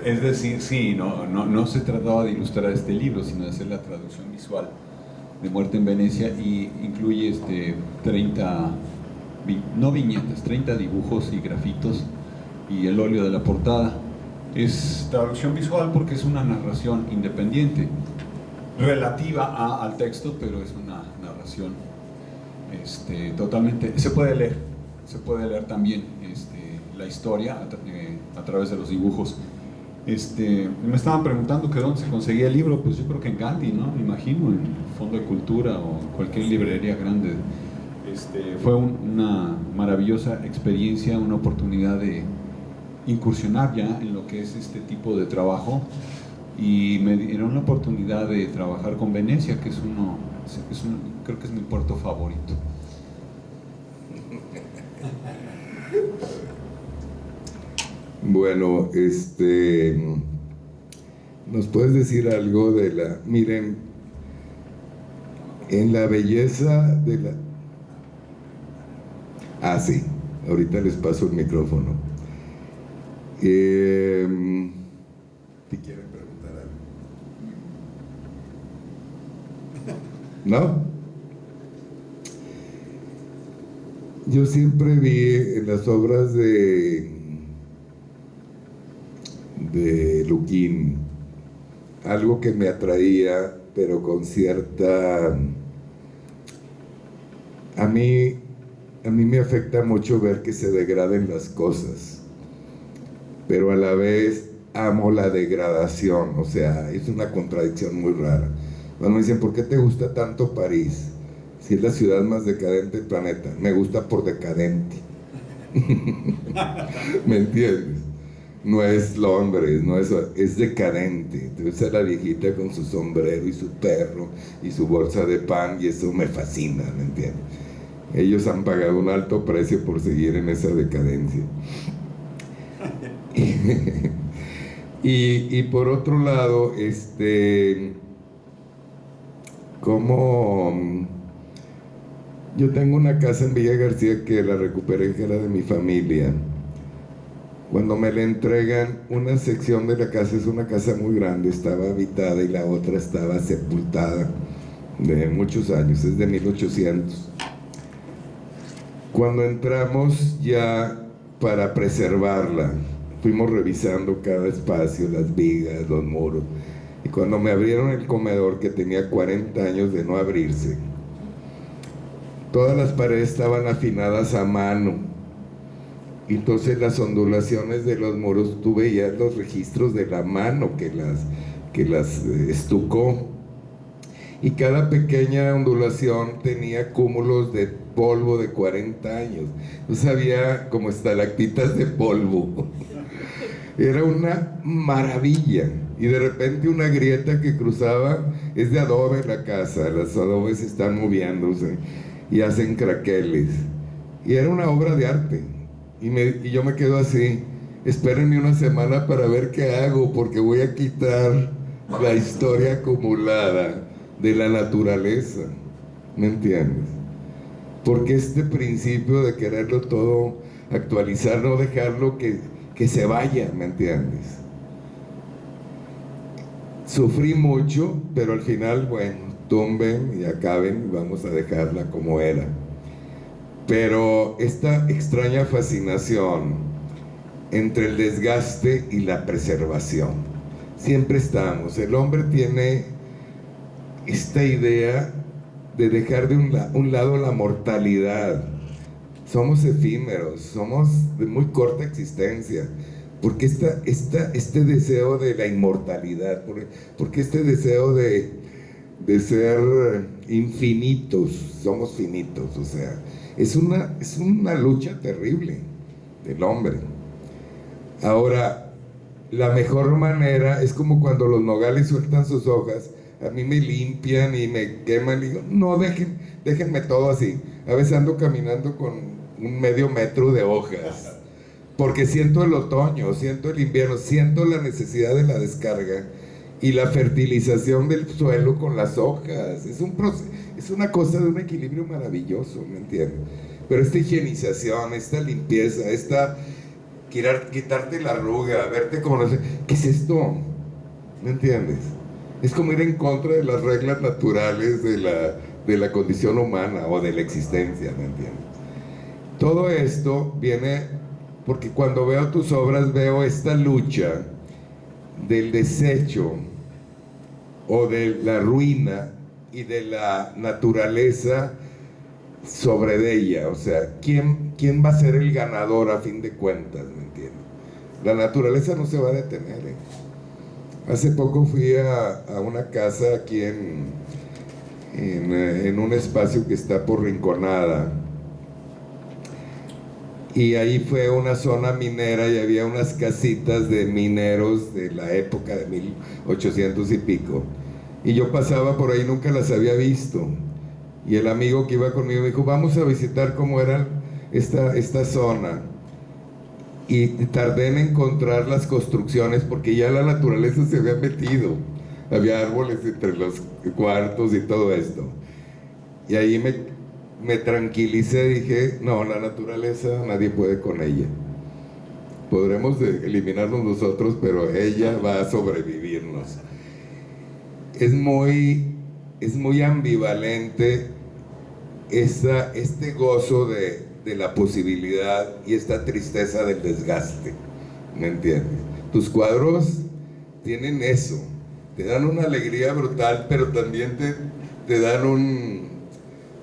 Es decir, sí, no se trataba de ilustrar este libro, sino de hacer la traducción visual de Muerte en Venecia, y incluye 30, no viñetas, 30 dibujos y grafitos, y el óleo de la portada. Es traducción visual porque es una narración independiente, relativa al texto, pero es una narración totalmente, se puede leer también la historia a través de los dibujos. Me estaban preguntando que dónde se conseguía el libro. Pues yo creo que en Gandhi, ¿no? Me imagino, en Fondo de Cultura o cualquier librería grande. Fue una maravillosa experiencia, una oportunidad de incursionar ya en lo que es este tipo de trabajo, y me dieron la oportunidad de trabajar con Venecia, que creo que es mi puerto favorito. Bueno, ¿nos puedes decir algo de miren, en la belleza de la... sí, ahorita les paso el micrófono. ¿Te quieren preguntar algo? ¿No? Yo siempre vi en las obras de Luquín algo que me atraía, pero con cierta... A mí me afecta mucho ver que se degraden las cosas, pero a la vez amo la degradación. O sea, es una contradicción muy rara. Cuando me dicen: ¿por qué te gusta tanto París? Si es la ciudad más decadente del planeta. Me gusta por decadente. ¿Me entiendes? No es Londres, no es decadente. Entonces la viejita con su sombrero y su perro y su bolsa de pan, y eso me fascina, ¿me entiendes? Ellos han pagado un alto precio por seguir en esa decadencia. Y por otro lado, como yo tengo una casa en Villa García que la recuperé, que era de mi familia. Cuando me la entregan, una sección de la casa, es una casa muy grande, estaba habitada, y la otra estaba sepultada de muchos años, es de 1800. Cuando entramos ya para preservarla, fuimos revisando cada espacio, las vigas, los muros, y cuando me abrieron el comedor, que tenía 40 años de no abrirse, todas las paredes estaban afinadas a mano. Y entonces las ondulaciones de los muros, tú veías los registros de la mano que las estucó. Y cada pequeña ondulación tenía cúmulos de polvo de 40 años. Entonces había como estalactitas de polvo. Era una maravilla. Y de repente una grieta que cruzaba, es de adobe la casa, los adobes están moviéndose y hacen craqueles. Y era una obra de arte. Y yo me quedo así, espérenme una semana para ver qué hago, porque voy a quitar la historia acumulada de la naturaleza, ¿me entiendes? Porque este principio de quererlo todo actualizar, no dejarlo que se vaya, ¿me entiendes? Sufrí mucho, pero al final, bueno, tumben y acaben, vamos a dejarla como era. Pero esta extraña fascinación entre el desgaste y la preservación, siempre estamos. El hombre tiene esta idea de dejar de un lado la mortalidad. Somos efímeros, somos de muy corta existencia. Porque este deseo de la inmortalidad, porque este deseo de ser infinitos, somos finitos, o sea, es una lucha terrible del hombre. Ahora, la mejor manera es como cuando los nogales sueltan sus hojas, a mí me limpian y me queman, y digo, no, déjenme todo así. A veces ando caminando con un medio metro de hojas, porque siento el otoño, siento el invierno, siento la necesidad de la descarga y la fertilización del suelo con las hojas. Es una cosa de un equilibrio maravilloso, ¿me entiendes? Pero esta higienización, esta limpieza, quitarte la arruga, verte como no sé, ¿qué es esto? ¿Me entiendes? Es como ir en contra de las reglas naturales de la condición humana o de la existencia, ¿me entiendes? Todo esto viene porque cuando veo tus obras veo esta lucha del desecho o de la ruina y de la naturaleza sobre de ella. O sea, ¿quién va a ser el ganador a fin de cuentas? ¿Me entiendes? La naturaleza no se va a detener. Hace poco fui a una casa aquí en un espacio que está por Rinconada, y ahí fue una zona minera y había unas casitas de mineros de la época de 1800 y pico, y yo pasaba por ahí, nunca las había visto, y el amigo que iba conmigo me dijo, vamos a visitar cómo era esta zona, y tardé en encontrar las construcciones porque ya la naturaleza se había metido, había árboles entre los cuartos y todo esto, y ahí me tranquilicé, dije, no, la naturaleza nadie puede con ella. Podremos eliminarnos nosotros, pero ella va a sobrevivirnos. Es muy ambivalente este gozo de la posibilidad y esta tristeza del desgaste, ¿me entiendes? Tus cuadros tienen eso, te dan una alegría brutal, pero también te dan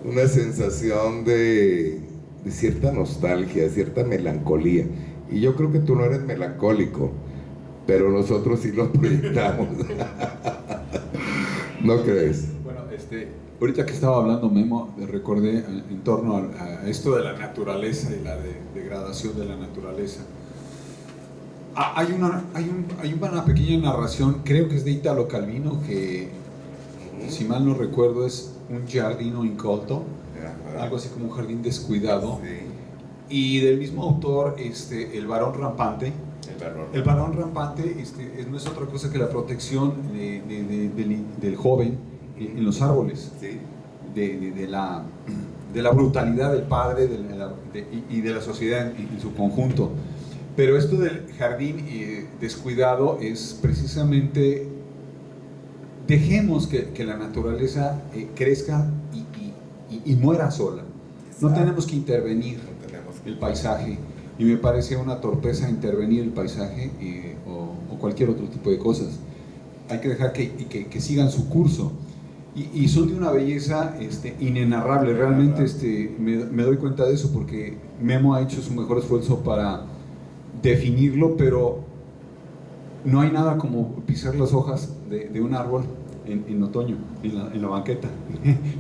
una sensación de cierta nostalgia, cierta melancolía. Y yo creo que tú no eres melancólico, pero nosotros sí lo proyectamos. ¿No crees? Bueno, ahorita que estaba hablando Memo, recordé en torno a esto de la naturaleza y la degradación de la naturaleza. Hay una pequeña narración, creo que es de Italo Calvino, que si mal no recuerdo es un giardino incolto, algo así como un jardín descuidado, sí. Y del mismo autor, el varón rampante. El varón rampante no es otra cosa que la protección del joven en los árboles, sí. de la brutalidad del padre y de la sociedad en su conjunto. Pero esto del jardín descuidado es precisamente, dejemos que la naturaleza crezca y muera sola. No tenemos que intervenir el paisaje, y me parece una torpeza intervenir el paisaje o cualquier otro tipo de cosas. Hay que dejar que sigan su curso. y son de una belleza inenarrable. Realmente me doy cuenta de eso porque Memo ha hecho su mejor esfuerzo para definirlo, pero no hay nada como pisar las hojas de un árbol en otoño, en la banqueta.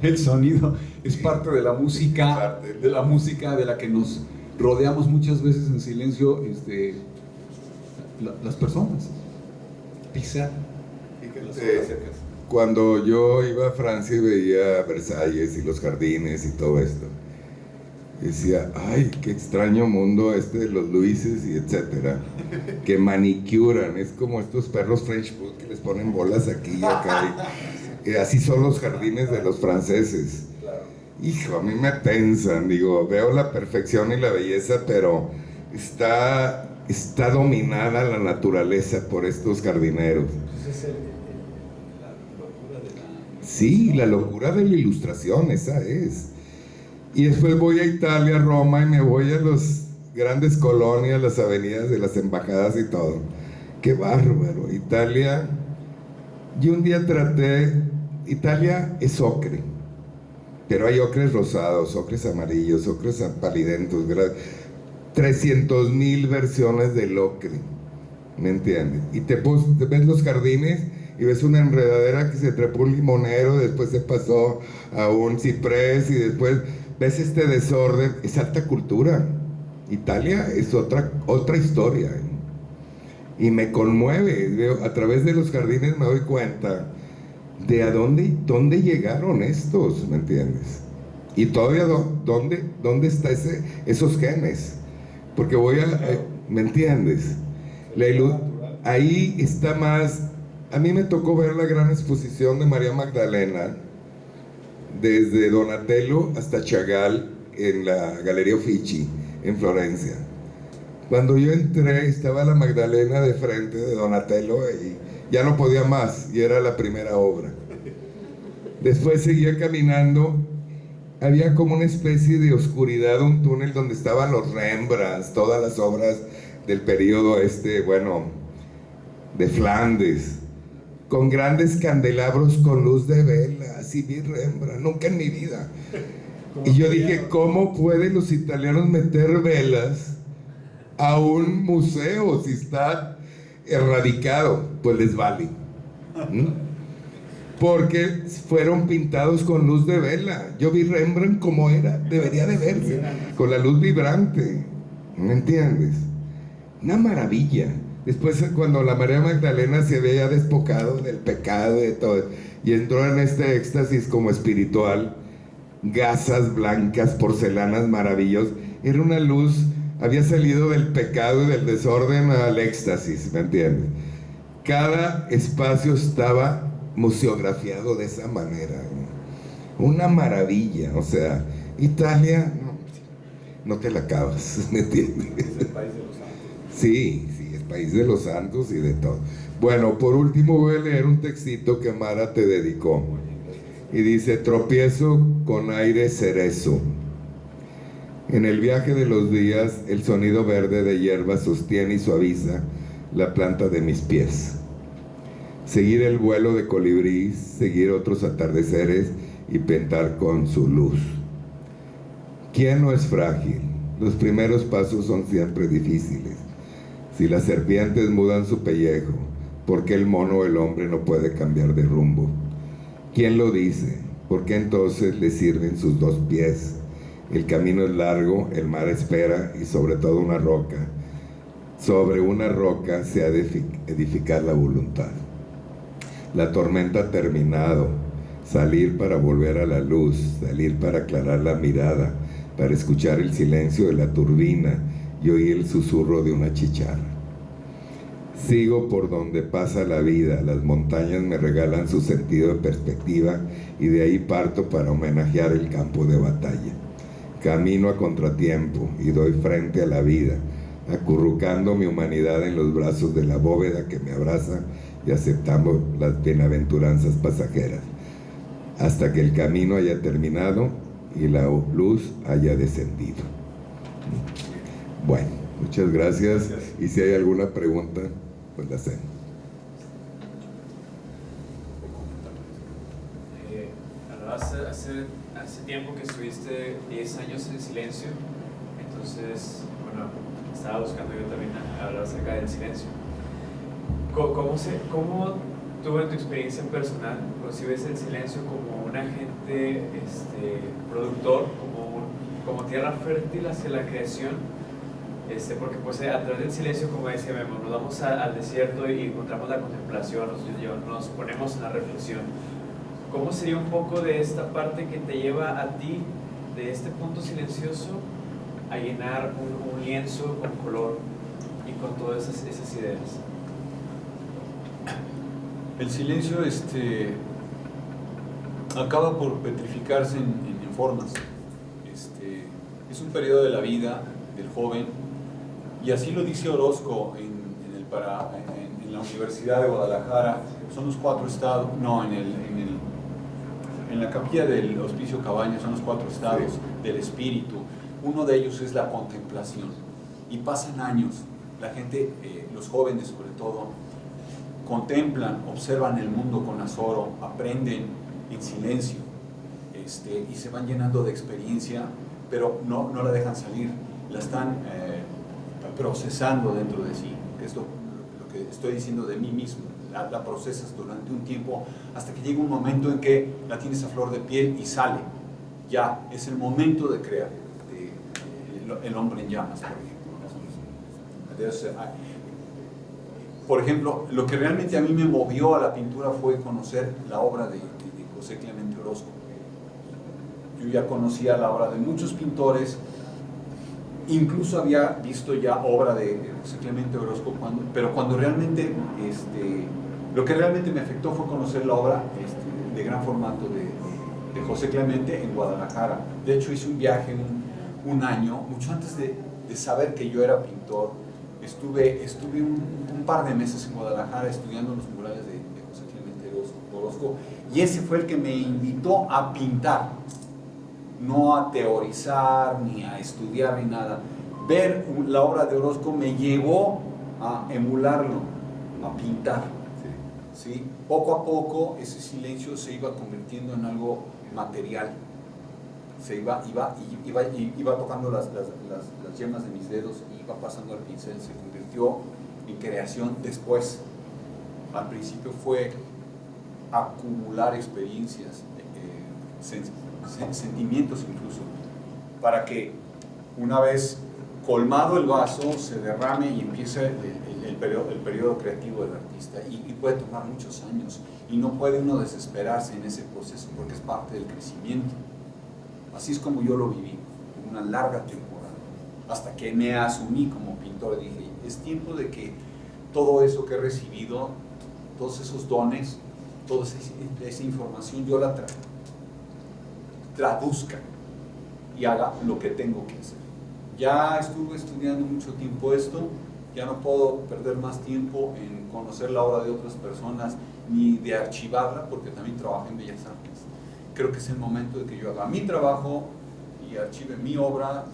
El sonido es parte de la música, de la que nos rodeamos muchas veces en silencio, las personas. Pisar. Cuando yo iba a Francia y veía Versalles y los jardines y todo esto, decía, ay, qué extraño mundo de los Luises y etcétera, que manicuran, es como estos perros French Bulldog que les ponen bolas aquí y acá, y así son los jardines de los franceses. Hijo, a mí me tensan, digo, veo la perfección y la belleza, pero está dominada la naturaleza por estos jardineros. Sí, la locura de la ilustración, esa es. Y después voy a Italia, Roma, y me voy a las grandes colonias, las avenidas de las embajadas y todo. ¡Qué bárbaro! Italia, yo un día Italia es ocre, pero hay ocres rosados, ocres amarillos, ocres palidentos, 300,000 versiones del ocre, ¿me entiendes? Y te ves los jardines y ves una enredadera que se trepó un limonero, después se pasó a un ciprés y después ves este desorden. Es alta cultura. Italia es otra historia, ¿eh? Y me conmueve. A través de los jardines me doy cuenta de a dónde llegaron estos, ¿me entiendes? Y todavía dónde está esos genes, porque ¿me entiendes? Ahí está más. A mí me tocó ver la gran exposición de María Magdalena, desde Donatello hasta Chagall, en la Galería Uffizi, en Florencia. Cuando yo entré, estaba la Magdalena de frente de Donatello y ya no podía más, y era la primera obra. Después seguía caminando, había como una especie de oscuridad, un túnel donde estaban los Rembrandts, todas las obras del periodo de Flandes, con grandes candelabros con luz de vela. Así vi Rembrandt, nunca en mi vida. Y yo dije, ¿cómo pueden los italianos meter velas a un museo si está erradicado? Pues les vale. Porque fueron pintados con luz de vela. Yo vi Rembrandt como era, debería de verse, con la luz vibrante, ¿me entiendes? Una maravilla. Después, cuando la María Magdalena se había despojado del pecado y de todo, y entró en este éxtasis como espiritual, gasas blancas, porcelanas maravillosas, era una luz, había salido del pecado y del desorden al éxtasis, ¿me entiendes? Cada espacio estaba museografiado de esa manera, ¿no? Una maravilla. O sea, Italia, no te la acabas, ¿me entiendes? Es el país de los santos. Sí, es país de los santos y de todo. Bueno, por último voy a leer un textito que Mara te dedicó. Y dice, tropiezo con aire cerezo. En el viaje de los días, el sonido verde de hierba sostiene y suaviza la planta de mis pies. Seguir el vuelo de colibrí, seguir otros atardeceres y pintar con su luz. ¿Quién no es frágil? Los primeros pasos son siempre difíciles. Si las serpientes mudan su pellejo, ¿por qué el mono o el hombre no puede cambiar de rumbo? ¿Quién lo dice? ¿Por qué entonces le sirven sus dos pies? El camino es largo, el mar espera y sobre todo una roca. Sobre una roca se ha de edificar la voluntad. La tormenta ha terminado. Salir para volver a la luz, salir para aclarar la mirada, para escuchar el silencio de la turbina y oír el susurro de una chicharra. Sigo por donde pasa la vida, las montañas me regalan su sentido de perspectiva y de ahí parto para homenajear el campo de batalla. Camino a contratiempo y doy frente a la vida, acurrucando mi humanidad en los brazos de la bóveda que me abraza y aceptando las bienaventuranzas pasajeras, hasta que el camino haya terminado y la luz haya descendido. Bueno, muchas gracias. Y si hay alguna pregunta, pues la hacemos. hace tiempo que estuviste 10 años en silencio, entonces, bueno, estaba buscando yo también hablar acerca del silencio. ¿Cómo tú en tu experiencia personal concibes el silencio como un agente productor, como tierra fértil hacia la creación? Porque pues a través del silencio, como decía Memo, nos vamos al desierto y encontramos la contemplación, nos ponemos en la reflexión. ¿Cómo sería un poco de esta parte que te lleva a ti, de este punto silencioso, a llenar un lienzo con color y con todas esas ideas? El silencio acaba por petrificarse en formas. Es un periodo de la vida del joven, y así lo dice Orozco en la Universidad de Guadalajara. Son los 4 estados, no, en la capilla del Hospicio Cabañas son los 4 estados del espíritu. Uno de ellos es la contemplación, y pasan años, la gente, los jóvenes sobre todo, contemplan, observan el mundo con azoro, aprenden en silencio, y se van llenando de experiencia, pero no la dejan salir, la están procesando dentro de sí, que es lo que estoy diciendo de mí mismo. La procesas durante un tiempo hasta que llega un momento en que la tienes a flor de piel y sale. Ya, es el momento de crear. El hombre en llamas, por ejemplo. Por ejemplo, lo que realmente a mí me movió a la pintura fue conocer la obra de José Clemente Orozco. Yo ya conocía la obra de muchos pintores, incluso había visto ya obra de José Clemente Orozco, pero cuando realmente, lo que realmente me afectó fue conocer la obra de gran formato de José Clemente en Guadalajara. De hecho, hice un viaje un año, mucho antes de saber que yo era pintor. Estuve un par de meses en Guadalajara estudiando los murales de José Clemente Orozco, y ese fue el que me invitó a pintar, no a teorizar, ni a estudiar, ni nada. Ver la obra de Orozco me llevó a emularlo, a pintar. ¿Sí? Poco a poco ese silencio se iba convirtiendo en algo material. Iba tocando las yemas de mis dedos y iba pasando al pincel, se convirtió en creación después. Al principio fue acumular experiencias, sentimientos incluso, para que una vez colmado el vaso se derrame y empiece el periodo creativo del artista, y puede tomar muchos años, y no puede uno desesperarse en ese proceso porque es parte del crecimiento. Así es como yo lo viví, una larga temporada, hasta que me asumí como pintor. Dije, es tiempo de que todo eso que he recibido, todos esos dones, toda esa información, yo la traduzca y haga lo que tengo que hacer. Ya estuve estudiando mucho tiempo esto, ya no puedo perder más tiempo en conocer la obra de otras personas, ni de archivarla, porque también trabajé en Bellas Artes. Creo que es el momento de que yo haga mi trabajo y archive mi obra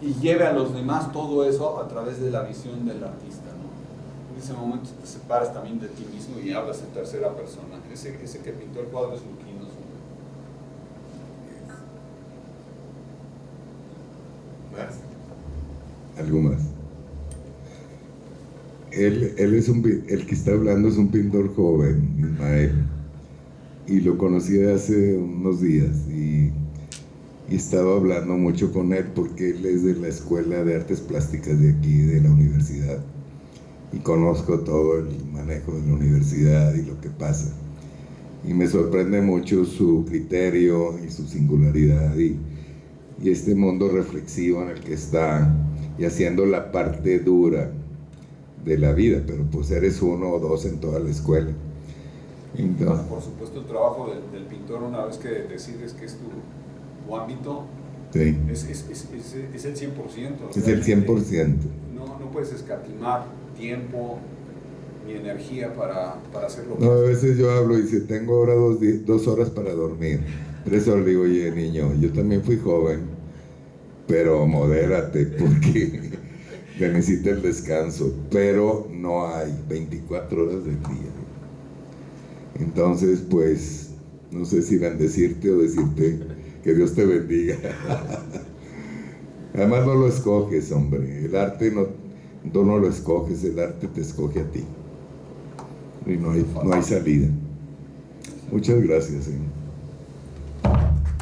y lleve a los demás todo eso a través de la visión del artista, ¿no? En ese momento te separas también de ti mismo y hablas en tercera persona. Ese que pintó el cuadro es Luquino. ¿Más? ¿Algo más? Él es el que está hablando es un pintor joven, Ismael, y lo conocí hace unos días y estaba hablando mucho con él porque él es de la Escuela de Artes Plásticas de aquí, de la universidad, y conozco todo el manejo de la universidad y lo que pasa, y me sorprende mucho su criterio y su singularidad y este mundo reflexivo en el que está, y haciendo la parte dura de la vida, pero pues eres uno o dos en toda la escuela. Entonces, por supuesto, el trabajo del pintor, una vez que decides que es tu ámbito, sí, es el 100%. Es el 100%. No puedes escatimar tiempo ni energía para hacerlo. No, a veces yo hablo y si tengo ahora 2 horas para dormir, 3 horas, digo, oye niño, yo también fui joven, pero modérate porque necesita el descanso, pero no hay 24 horas del día. Entonces, pues, No sé si bendecirte o decirte que Dios te bendiga. Además no lo escoges, hombre. El arte tú no lo escoges, el arte te escoge a ti. Y no hay salida. Muchas gracias, Señor.